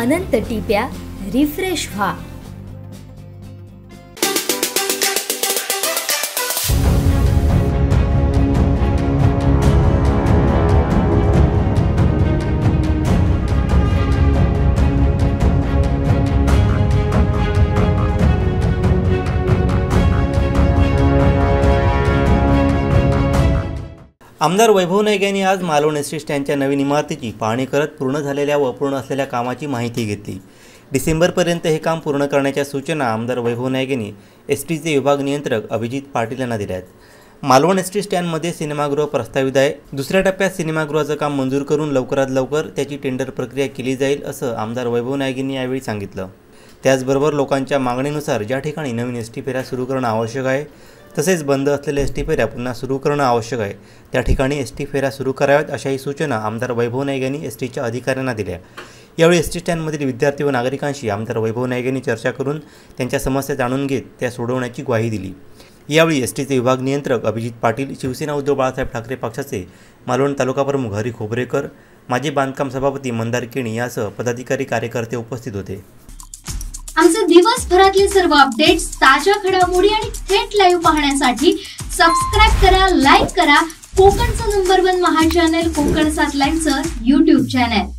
अनंत टिप्या refresh व्हा। आमदार वैभव नाईक यांनी आज मालवण एसटी स्टँडच्या नवीन इमारतीची पाहणी करत पूर्ण झालेल्या व अपूर्ण असलेल्या कामाची माहिती घेतली। डिसेंबरपर्यंत हे काम पूर्ण करण्याच्या सूचना आमदार वैभव नाईक यांनी एसटीचे विभाग नियंत्रक अभिजित पाटील यांना दिल्या आहेत। मालवण एसटी स्टँडमध्ये सिनेमागृह प्रस्तावित आहे। दुसऱ्या टप्प्यात सिनेमागृहाचं काम मंजूर करून लवकरात लवकर त्याची टेंडर प्रक्रिया केली जाईल असं आमदार वैभव नाईक यांनी यावेळी सांगितलं। त्याचबरोबर लोकांच्या मागणीनुसार ज्या ठिकाणी नवीन एसटी फेऱ्या सुरू करणं आवश्यक आहे तसेच बंद असलेल्या एसटी फेऱ्या पुन्हा सुरू करणं आवश्यक आहे त्या ठिकाणी एसटी फेऱ्या सुरू कराव्यात अशाही सूचना आमदार वैभव नाईक यांनी एसटीच्या अधिकाऱ्यांना दिल्या। यावेळी एसटी स्टँडमधील विद्यार्थी व नागरिकांशी आमदार वैभव नाईक यांनी चर्चा करून त्यांच्या समस्या जाणून घेत त्या सोडवण्याची ग्वाही दिली। यावेळी एसटीचे विभाग नियंत्रक अभिजित पाटील, शिवसेना उद्धव बाळासाहेब ठाकरे पक्षाचे मालवण तालुका प्रमुख हरी खोबरेकर, माजी बांधकाम सभापती मंदार केणी यासह पदाधिकारी कार्यकर्ते उपस्थित होते। आमचे दिवसभरातले सर्व अपडेट्स, ताज्या घडामोडी आणि थेट लाईव्ह पाहण्यासाठी सबस्क्राइब करा, लाईक करा कोकणचं नंबर 1 महा चॅनल कोकण 7 लाईव्हचं YouTube चॅनल।